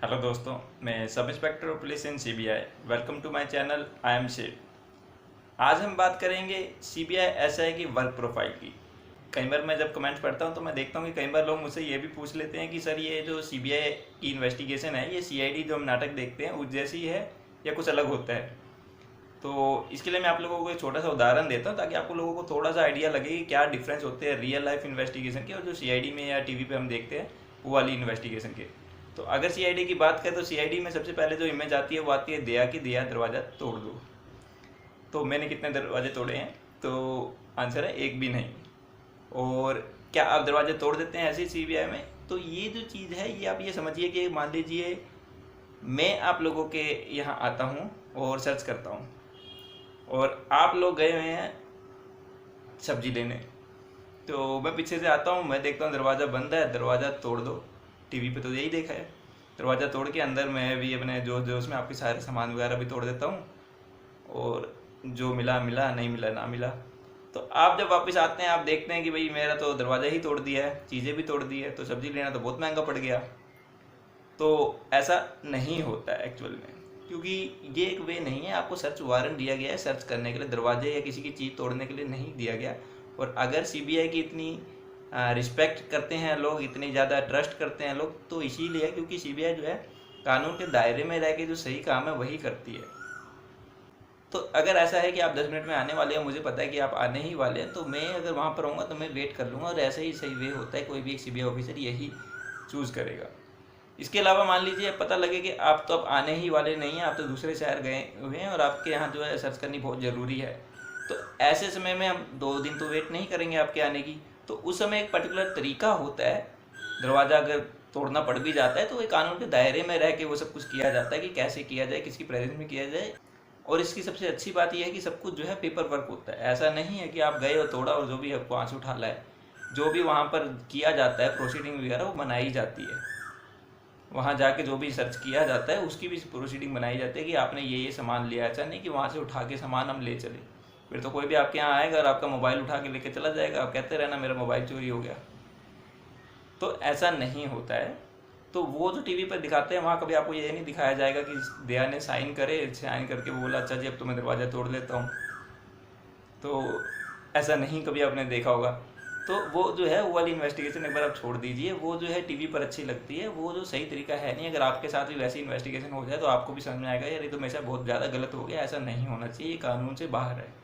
Hello दोस्तों, मैं sub inspector of police in CBI. Welcome to my channel. I am Sher. आज हम बात करेंगे सीबीआई एसआई की वर्क प्रोफाइल की। कई बार मैं जब कमेंट्स पढ़ता हूं तो मैं देखता हूं कि कई बार लोग मुझसे ये भी पूछ लेते हैं कि सर ये जो सीबीआई की इन्वेस्टिगेशन है, ये सीआईडी जो हम नाटक देखते हैं उस जैसी है या कुछ अलग होता है। तो इसके लिए मैं आप लोगों को एक छोटा सा उदाहरण देता हूँ ताकि आप लोगों को थोड़ा सा आइडिया लगे कि क्या डिफरेंस होते हैं रियल लाइफ इन्वेस्टिगेशन के और जो सीआईडी में या टीवी पे हम देखते हैं वो वाली इन्वेस्टिगेशन के। तो अगर सीआईडी की बात करें तो सीआईडी में सबसे पहले जो इमेज आती है वो आती है दया की, दया दरवाज़ा तोड़ दो। तो मैंने कितने दरवाजे तोड़े हैं? तो आंसर है एक भी नहीं। और क्या आप दरवाजे तोड़ देते हैं ऐसी सीबीआई में? तो ये जो चीज़ है ये आप ये समझिए कि मान लीजिए मैं आप लोगों के यहाँ आता हूँ और सर्च करता हूँ और आप लोग गए हुए हैं सब्जी लेने। तो मैं पीछे से आता हूँ, मैं देखता हूँ दरवाज़ा बंद है, दरवाज़ा तोड़ दो। टीवी पे तो यही देखा है, दरवाज़ा तोड़ के अंदर मैं भी अपने जो उसमें आपके सारे सामान वगैरह भी तोड़ देता हूँ और जो मिला मिला, नहीं मिला ना मिला। तो आप जब वापस आते हैं आप देखते हैं कि भाई मेरा तो दरवाज़ा ही तोड़ दिया है, चीज़ें भी तोड़ दी है, तो सब्ज़ी लेना तो बहुत महंगा पड़ गया। तो ऐसा नहीं होता है एक्चुअल में, क्योंकि ये एक वे नहीं है। आपको सर्च वारंट दिया गया है सर्च करने के लिए, दरवाजे या किसी की चीज़ तोड़ने के लिए नहीं दिया गया। और अगर सीबीआई की इतनी रिस्पेक्ट करते हैं लोग, इतनी ज़्यादा ट्रस्ट करते हैं लोग, तो इसीलिए क्योंकि सीबीआई जो है कानून के दायरे में रह के जो सही काम है वही करती है। तो अगर ऐसा है कि आप 10 मिनट में आने वाले हैं, मुझे पता है कि आप आने ही वाले हैं, तो मैं अगर वहाँ पर आऊँगा तो मैं वेट कर लूँगा। और ऐसा ही सही वे होता है, कोई भी एक सीबीआई ऑफिसर यही चूज़ करेगा। इसके अलावा मान लीजिए पता लगे कि आप तो अब आने ही वाले नहीं हैं, आप तो दूसरे शहर गए हुए हैं और आपके यहाँ जो है सर्च करनी बहुत ज़रूरी है, तो ऐसे समय में हम 2 दिन तो वेट नहीं करेंगे आपके आने की। तो उस समय एक पर्टिकुलर तरीका होता है, दरवाज़ा अगर तोड़ना पड़ भी जाता है तो एक कानून के दायरे में रह के वो सब कुछ किया जाता है कि कैसे किया जाए, किसकी प्रेजेंस में किया जाए। और इसकी सबसे अच्छी बात यह है कि सब कुछ जो है पेपर वर्क होता है। ऐसा नहीं है कि आप गए और तोड़ा और जो भी आपको आंसू उठा लाए। जो भी वहाँ पर किया जाता है प्रोसीडिंग वगैरह वो बनाई जाती है। वहाँ जाके जो भी सर्च किया जाता है उसकी भी प्रोसीडिंग बनाई जाती है कि आपने ये सामान लिया। ऐसा नहीं कि वहाँ से उठा के सामान हम ले चले। फिर तो कोई भी आपके यहाँ आएगा और आपका मोबाइल उठा के लेके चला जाएगा, आप कहते रहना मेरा मोबाइल चोरी हो गया। तो ऐसा नहीं होता है। तो वो जो टीवी पर दिखाते हैं वहाँ कभी आपको ये नहीं दिखाया जाएगा कि दया ने साइन करे, साइन करके वो बोला अच्छा जी अब तो मैं दरवाज़ा तोड़ लेता हूँ। तो ऐसा नहीं कभी आपने देखा होगा। तो वो जो है वो वाली इन्वेस्टिगेशन एक बार आप छोड़ दीजिए, वो जो है टीवी पर अच्छी लगती है, वो जो सही तरीका है नहीं। अगर आपके साथ भी वैसी इन्वेस्टिगेशन हो जाए तो आपको भी समझ में आएगा यार ये तो मेरे साथ बहुत ज़्यादा गलत हो गया, ऐसा नहीं होना चाहिए, ये कानून से बाहर है।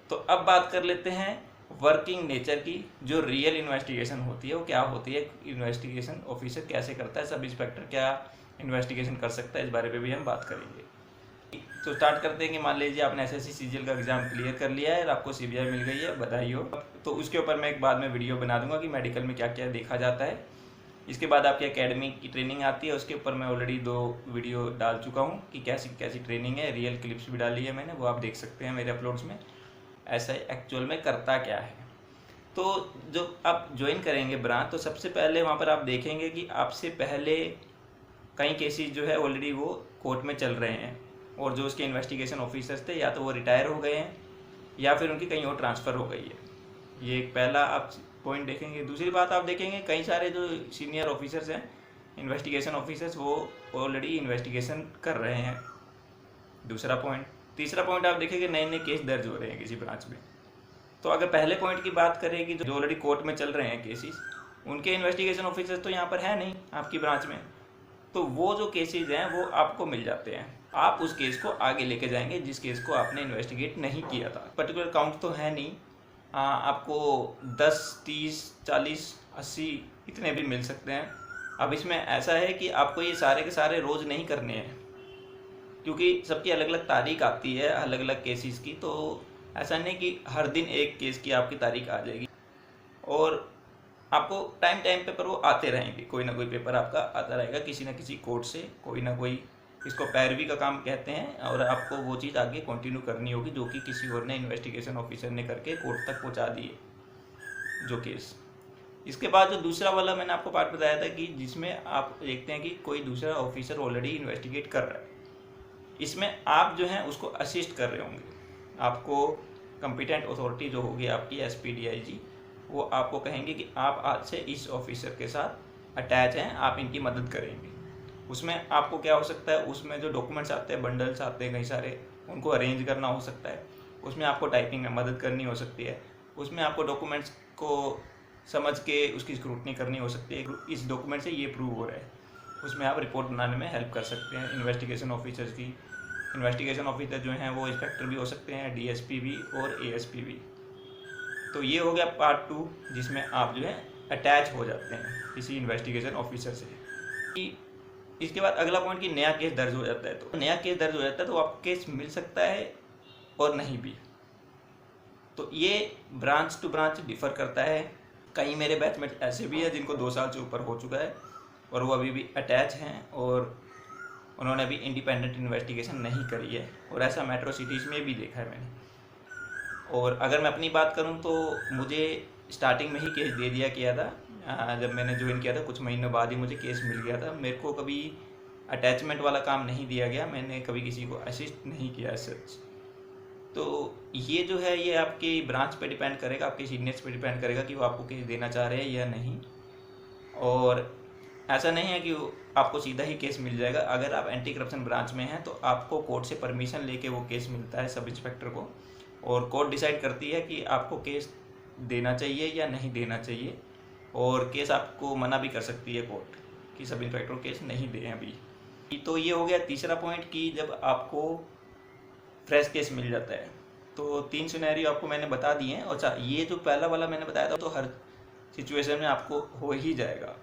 तो अब बात कर लेते हैं वर्किंग नेचर की। जो रियल इन्वेस्टिगेशन होती है वो क्या होती है, इन्वेस्टिगेशन ऑफिसर कैसे करता है, सब इंस्पेक्टर क्या इन्वेस्टिगेशन कर सकता है, इस बारे में भी हम बात करेंगे। तो स्टार्ट करते हैं कि मान लीजिए आपने एसएससी सीजीएल का एग्जाम क्लियर कर लिया है और आपको सीबीआई मिल गई है, बधाई हो। तो उसके ऊपर मैं एक बाद में वीडियो बना दूंगा कि मेडिकल में क्या क्या देखा जाता है। इसके बाद आपकी एकेडमी की ट्रेनिंग आती है, उसके ऊपर मैं ऑलरेडी 2 वीडियो डाल चुका हूँ कि कैसी कैसी ट्रेनिंग है, रियल क्लिप्स भी डाली है मैंने, वो आप देख सकते हैं मेरे अपलोड्स में। ऐसा एक्चुअल में करता क्या है। तो जब आप ज्वाइन करेंगे ब्रांच तो सबसे पहले वहाँ पर आप देखेंगे कि आपसे पहले कई केसेस जो है ऑलरेडी वो कोर्ट में चल रहे हैं और जो उसके इन्वेस्टिगेशन ऑफिसर्स थे या तो वो रिटायर हो गए हैं या फिर उनकी कहीं और ट्रांसफ़र हो गई है। ये एक पहला आप पॉइंट देखेंगे। दूसरी बात आप देखेंगे कई सारे जो सीनियर ऑफिसर्स हैं, इन्वेस्टिगेशन ऑफिसर्स, वो ऑलरेडी इन्वेस्टिगेशन कर रहे हैं। दूसरा पॉइंट। तीसरा पॉइंट आप देखेंगे नए नए केस दर्ज हो रहे हैं किसी ब्रांच में। तो अगर पहले पॉइंट की बात करें कि जो ऑलरेडी कोर्ट में चल रहे हैं केसेस, उनके इन्वेस्टिगेशन ऑफिसर्स तो यहाँ पर है नहीं आपकी ब्रांच में, तो वो जो केसेस हैं वो आपको मिल जाते हैं। आप उस केस को आगे लेके जाएंगे जिस केस को आपने इन्वेस्टिगेट नहीं किया था। पर्टिकुलर काउंट तो है नहीं, आपको 10, 30, 40, 80 इतने भी मिल सकते हैं। अब इसमें ऐसा है कि आपको ये सारे के सारे रोज़ नहीं करने हैं, क्योंकि सबकी अलग अलग तारीख आती है अलग अलग केसेस की। तो ऐसा नहीं कि हर दिन एक केस की आपकी तारीख आ जाएगी, और आपको टाइम टाइम पे पर वो आते रहेंगे, कोई ना कोई पेपर आपका आता रहेगा किसी ना किसी कोर्ट से, कोई ना कोई, इसको पैरवी का काम कहते हैं। और आपको वो चीज़ आगे कंटिन्यू करनी होगी जो कि किसी और ने इन्वेस्टिगेशन ऑफिसर ने करके कोर्ट तक पहुंचा दिए जो केस। इसके बाद जो दूसरा वाला मैंने आपको पार्ट बताया था कि जिसमें आप देखते हैं कि कोई दूसरा ऑफिसर ऑलरेडी इन्वेस्टिगेट कर रहा है, इसमें आप जो हैं उसको असिस्ट कर रहे होंगे। आपको कंपिटेंट अथॉरिटी जो होगी आपकी एसपी-डीआईजी, वो आपको कहेंगे कि आप आज से इस ऑफिसर के साथ अटैच हैं, आप इनकी मदद करेंगे। उसमें आपको क्या हो सकता है, उसमें जो डॉक्यूमेंट्स आते हैं, बंडल्स आते हैं कई सारे, उनको अरेंज करना हो सकता है। उसमें आपको टाइपिंग में मदद करनी हो सकती है। उसमें आपको डॉक्यूमेंट्स को समझ के उसकी स्क्रूटनी करनी हो सकती है, इस डॉक्यूमेंट से ये प्रूव हो रहा है। उसमें आप रिपोर्ट बनाने में हेल्प कर सकते हैं इन्वेस्टिगेशन ऑफिसर्स की। इन्वेस्टिगेशन ऑफिसर जो हैं वो इंस्पेक्टर भी हो सकते हैं, डीएसपी भी और एएसपी भी। तो ये हो गया पार्ट 2, जिसमें आप जो है अटैच हो जाते हैं किसी इन्वेस्टिगेशन ऑफिसर से। कि इसके बाद अगला पॉइंट कि नया केस दर्ज हो जाता है। तो नया केस दर्ज हो जाता है तो आपको केस मिल सकता है और नहीं भी। तो ये ब्रांच टू ब्रांच डिफ़र करता है। कई मेरे बैचमेट ऐसे भी हैं जिनको 2 साल से ऊपर हो चुका है और वो अभी भी अटैच हैं और उन्होंने अभी इंडिपेंडेंट इन्वेस्टिगेशन नहीं करी है, और ऐसा मेट्रो सिटीज़ में भी देखा है मैंने। और अगर मैं अपनी बात करूं तो मुझे स्टार्टिंग में ही केस दे दिया गया था। जब मैंने ज्वाइन किया था कुछ महीनों बाद ही मुझे केस मिल गया था। मेरे को कभी अटैचमेंट वाला काम नहीं दिया गया, मैंने कभी किसी को असिस्ट नहीं किया सच। तो ये जो है ये आपकी ब्रांच पे डिपेंड करेगा, आपके सीनियर्स पे डिपेंड करेगा कि वो आपको केस देना चाह रहे हैं या नहीं। और ऐसा नहीं है कि आपको सीधा ही केस मिल जाएगा। अगर आप एंटी करप्शन ब्रांच में हैं तो आपको कोर्ट से परमिशन लेके वो केस मिलता है सब इंस्पेक्टर को, और कोर्ट डिसाइड करती है कि आपको केस देना चाहिए या नहीं देना चाहिए। और केस आपको मना भी कर सकती है कोर्ट कि सब इंस्पेक्टर केस नहीं दें अभी। तो ये हो गया तीसरा पॉइंट कि जब आपको फ्रेश केस मिल जाता है। तो 3 सिनेरियो आपको मैंने बता दिए हैं। अच्छा, ये जो पहला वाला मैंने बताया था तो हर सिचुएशन में आपको हो ही जाएगा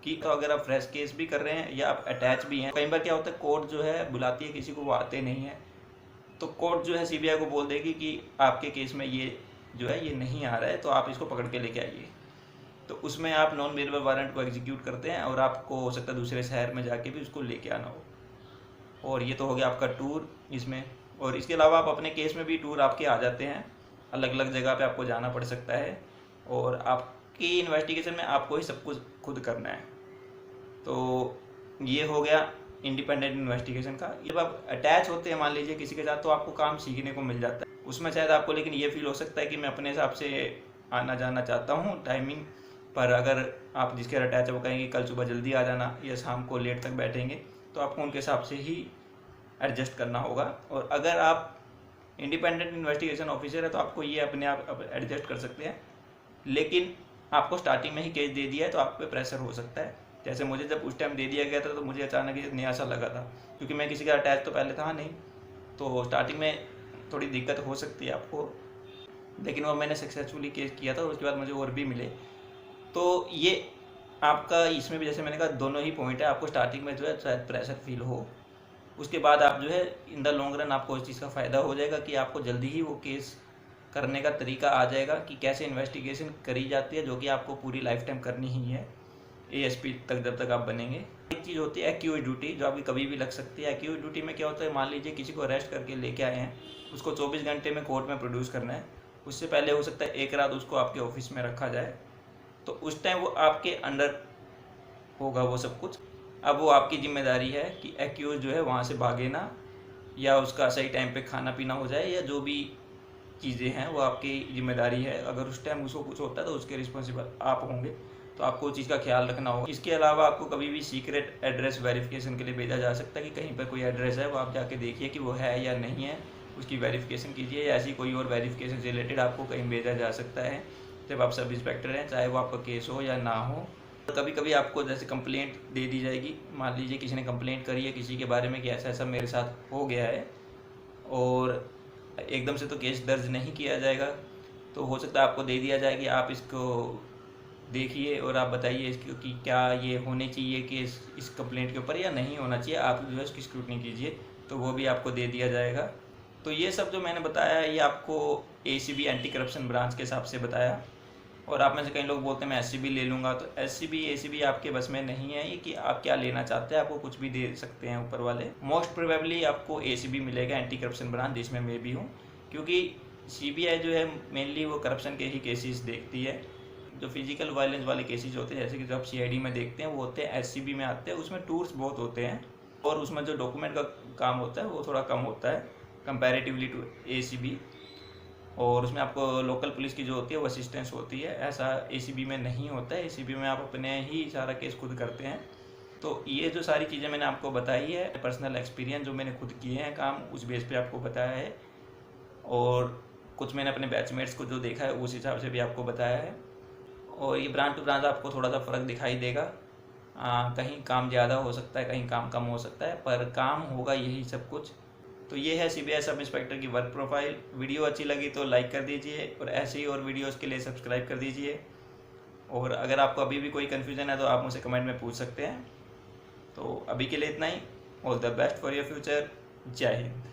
कि तो अगर आप फ्रेश केस भी कर रहे हैं या आप अटैच भी हैं। कई बार क्या होता है, कोर्ट जो है बुलाती है किसी को, वो आते नहीं है, तो कोर्ट जो है सीबीआई को बोल देगी कि आपके केस में ये जो है ये नहीं आ रहा है, तो आप इसको पकड़ के लेके आइए। तो उसमें आप नॉन बेलेबल वारंट को एग्जीक्यूट करते हैं और आपको हो सकता है दूसरे शहर में जाके भी उसको लेके आना हो। और ये तो हो गया आपका टूर इसमें। और इसके अलावा आप अपने केस में भी टूर आपके आ जाते हैं, अलग अलग जगह पे आपको जाना पड़ सकता है, और आपकी इन्वेस्टिगेशन में आपको ही सब कुछ खुद करना है। तो ये हो गया इंडिपेंडेंट इन्वेस्टिगेशन का। जब आप अटैच होते हैं मान लीजिए किसी के साथ, तो आपको काम सीखने को मिल जाता है। उसमें शायद आपको लेकिन ये फील हो सकता है कि मैं अपने हिसाब से आना जाना चाहता हूँ टाइमिंग पर। अगर आप जिसके अटैच है वो कहेंगे कल सुबह जल्दी आ जाना या शाम को लेट तक बैठेंगे, तो आपको उनके हिसाब से ही एडजस्ट करना होगा। और अगर आप इंडिपेंडेंट इन्वेस्टिगेशन ऑफिसर है तो आपको ये अपने आप एडजस्ट कर सकते हैं। लेकिन आपको स्टार्टिंग में ही केस दे दिया है तो आप पे प्रेशर हो सकता है। जैसे मुझे जब उस टाइम दे दिया गया था तो मुझे अचानक ये नया सा लगा था, क्योंकि मैं किसी का अटैच तो पहले था नहीं। तो स्टार्टिंग में थोड़ी दिक्कत हो सकती है आपको, लेकिन वो मैंने सक्सेसफुली केस किया था और उसके बाद मुझे और भी मिले। तो ये आपका इसमें भी जैसे मैंने कहा दोनों ही पॉइंट है। आपको स्टार्टिंग में जो है शायद प्रेशर फील हो, उसके बाद आप जो है इन द लॉन्ग रन आपको इस चीज़ का फ़ायदा हो जाएगा कि आपको जल्दी ही वो केस करने का तरीका आ जाएगा कि कैसे इन्वेस्टिगेशन करी जाती है, जो कि आपको पूरी लाइफ टाइम करनी ही है एएसपी तक, जब तक आप बनेंगे। एक चीज़ होती है एक्यूज ड्यूटी, जो आपकी कभी भी लग सकती है। एक्यूज ड्यूटी में क्या होता है, मान लीजिए किसी को अरेस्ट करके लेके आए हैं, उसको 24 घंटे में कोर्ट में प्रोड्यूस करना है। उससे पहले हो सकता है एक रात उसको आपके ऑफिस में रखा जाए, तो उस टाइम वो आपके अंडर होगा वो सब कुछ। अब वो आपकी जिम्मेदारी है कि एक्यूज जो है वहाँ से भागे ना, या उसका सही टाइम पे खाना पीना हो जाए, या जो भी चीज़ें हैं वो आपकी जिम्मेदारी है। अगर उस टाइम उसको कुछ होता है तो उसके रिस्पॉन्सिबल आप होंगे, तो आपको उस चीज़ का ख्याल रखना होगा। इसके अलावा आपको कभी भी सीक्रेट एड्रेस वेरिफिकेशन के लिए भेजा जा सकता है कि कहीं पर कोई एड्रेस है, वो आप जाके देखिए कि वो है या नहीं है, उसकी वेरिफिकेशन कीजिए। या ऐसी कोई और वेरिफिकेशन रिलेटेड आपको कहीं भेजा जा सकता है जब आप सब इंस्पेक्टर हैं, चाहे वो आपका केस हो या ना हो। कभी कभी आपको जैसे कंप्लेंट दे दी जाएगी, मान लीजिए किसी ने कंप्लेंट करी है किसी के बारे में कि ऐसा ऐसा मेरे साथ हो गया है, और एकदम से तो केस दर्ज नहीं किया जाएगा, तो हो सकता है आपको दे दिया जाए कि आप इसको देखिए और आप बताइए इसको कि क्या ये होने चाहिए कि इस कंप्लेंट के ऊपर या नहीं होना चाहिए, आप जो है उसकी स्क्रूटनी कीजिए, तो वो भी आपको दे दिया जाएगा। तो ये सब जो मैंने बताया है ये आपको एसीबी एंटी करप्शन ब्रांच के हिसाब से बताया। और आप में से कई लोग बोलते हैं मैं एससीबी ले लूँगा, तो एससीबी एसीबी आपके बस में नहीं है ये कि आप क्या लेना चाहते हैं, आपको कुछ भी दे सकते हैं ऊपर वाले। मोस्ट प्रोबेबली आपको एसीबी मिलेगा, एंटी करप्शन ब्रांच, जिसमें मैं भी हूँ, क्योंकि सीबीआई जो है मेनली वो करप्शन के ही केसेस देखती है। जो फिजिकल वायलेंस वाले केसेस होते हैं, जैसे कि जो आप सीआईडी में देखते हैं, वो होते हैं एससीबी में आते हैं। उसमें टूर्स बहुत होते हैं और उसमें जो डॉक्यूमेंट का काम होता है वो थोड़ा कम होता है कंपैरेटिवली टू एसीबी। और उसमें आपको लोकल पुलिस की जो होती है वो असिस्टेंस होती है, ऐसा एसीबी में नहीं होता है। एसीबी में आप अपने ही सारा केस खुद करते हैं। तो ये जो सारी चीज़ें मैंने आपको बताई है, पर्सनल एक्सपीरियंस जो मैंने खुद किए हैं काम, उस बेस पे आपको बताया है, और कुछ मैंने अपने बैचमेट्स को जो देखा है उस हिसाब से भी आपको बताया है। और ये ब्रांच टू ब्रांच आपको थोड़ा सा फ़र्क दिखाई देगा, कहीं काम ज़्यादा हो सकता है, कहीं काम कम हो सकता है, पर काम होगा यही सब कुछ। तो ये है सीबीआई सब इंस्पेक्टर की वर्क प्रोफाइल। वीडियो अच्छी लगी तो लाइक कर दीजिए, और ऐसे ही और वीडियोस के लिए सब्सक्राइब कर दीजिए। और अगर आपको अभी भी कोई कन्फ्यूज़न है तो आप मुझसे कमेंट में पूछ सकते हैं। तो अभी के लिए इतना ही। All the best for your future. जय हिंद।